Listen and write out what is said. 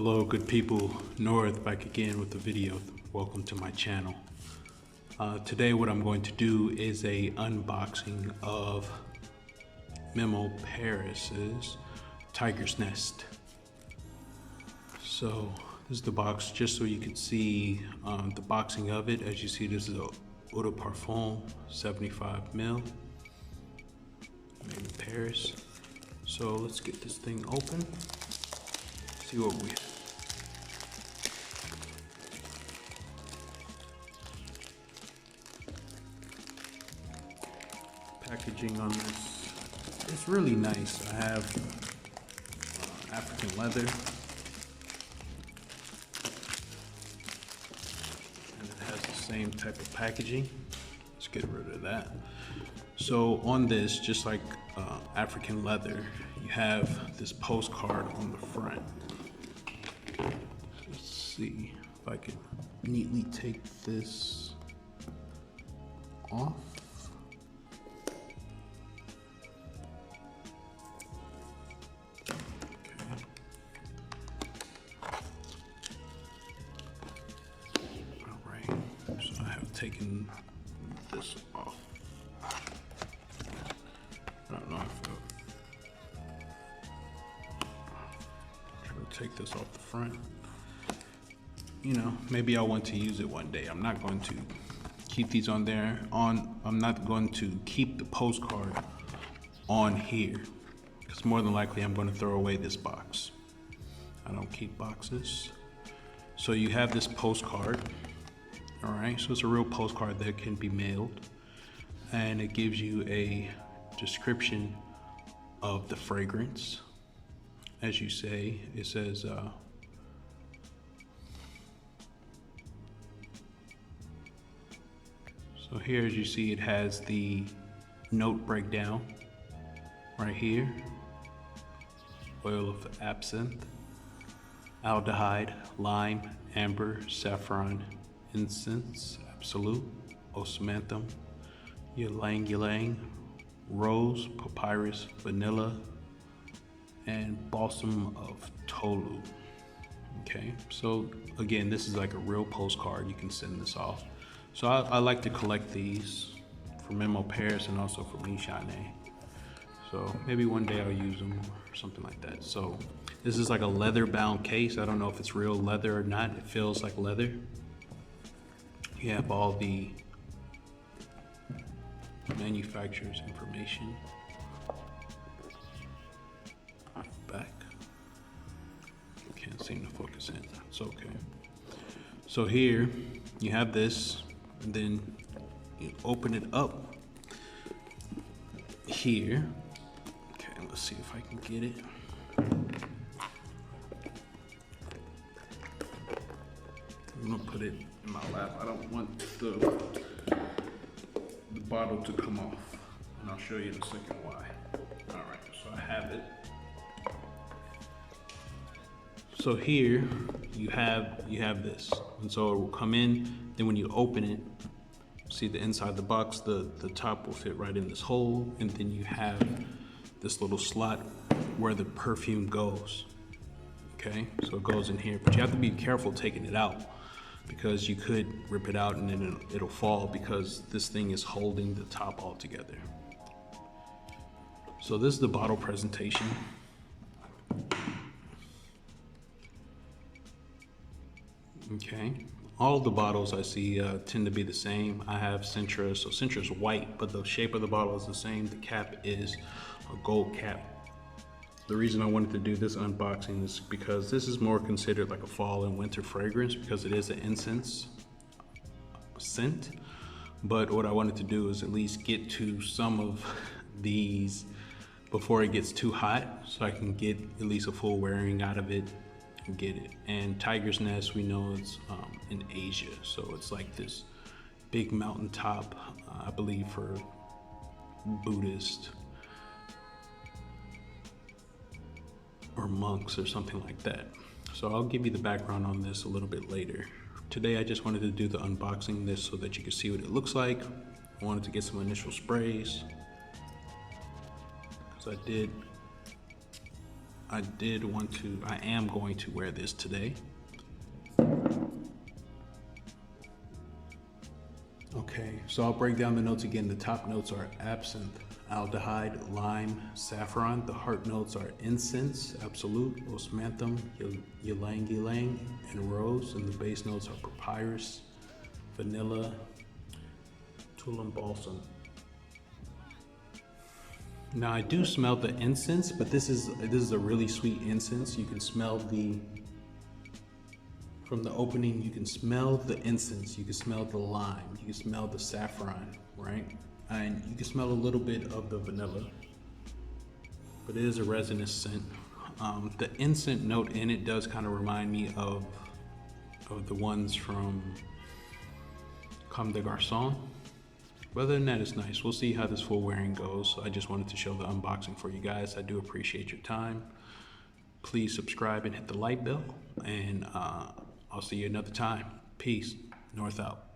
Hello good people, North back again with the video. Welcome to my channel. Today what I'm going to do is a unboxing of memoparis' tiger's nest. So this is the box, just so you can see the boxing of it. As you see, this is a eau de parfum 75 ml memoparis. So let's get this thing open. See what we have. Packaging on this, it's really nice. I have African leather, and it has the same type of packaging. Let's get rid of that. So on this, just like African leather, you have this postcard on the front. Let's see if I can neatly take this off. Taking this off. I don't know if I'll try to take this off the front. You know, maybe I want to use it one day. I'm not going to keep these on there. I'm not going to keep the postcard on here, because more than likely I'm going to throw away this box. I don't keep boxes. So you have this postcard. All right, so it's a real postcard that can be mailed, and it gives you a description of the fragrance. As you say, it says so here, as you see, it has the note breakdown right here. Oil of absinthe, aldehyde, lime, amber, saffron, incense, absolute, osmanthum, ylang ylang, rose, papyrus, vanilla, and balsam of Tolu. Okay, so again, this is like a real postcard. You can send this off. So I like to collect these for memoparis and also for Mishane. So maybe one day I'll use them or something like that. So this is like a leather bound case. I don't know if it's real leather or not. It feels like leather. You have all the manufacturer's information back. Can't seem to focus in. It's okay. So here you have this, and then you open it up here. Okay, let's see if I can get it. I'm gonna put it in my lap. I don't want the bottle to come off, and I'll show you in a second why. All right, so I have it. So here you have this, and so it will come in. Then when you open it, see the inside the box, the top will fit right in this hole, and then you have this little slot where the perfume goes. Okay, so it goes in here, but you have to be careful taking it out, because you could rip it out and then it'll fall, because this thing is holding the top all together. So this is the bottle presentation. Okay, all the bottles I see tend to be the same. I have Centra, so Centra's white, but the shape of the bottle is the same. The cap is a gold cap. The reason I wanted to do this unboxing is because this is more considered like a fall and winter fragrance, because it is an incense scent. But what I wanted to do is at least get to some of these before it gets too hot, so I can get at least a full wearing out of it and get it. And tiger's nest, we know it's in Asia, so it's like this big mountaintop, I believe for Buddhist or monks or something like that. So I'll give you the background on this a little bit later. Today I just wanted to do the unboxing this so that you can see what it looks like. I wanted to get some initial sprays, because I did I am going to wear this today. Okay, so I'll break down the notes again. The top notes are absinthe, aldehyde, lime, saffron. The heart notes are incense, absolute, osmanthum, ylang ylang, and rose. And the base notes are papyrus, vanilla, tulum balsam. Now I do smell the incense, but this is a really sweet incense. You can smell from the opening, you can smell the incense, you can smell the lime, you can smell the saffron, right? And you can smell a little bit of the vanilla, but it is a resinous scent. The incense note in it does kind of remind me of the ones from Comme des Garçons. But other than that, it's nice. We'll see how this full wearing goes. I just wanted to show the unboxing for you guys. I do appreciate your time. Please subscribe and hit the like bell, and I'll see you another time. Peace. North out.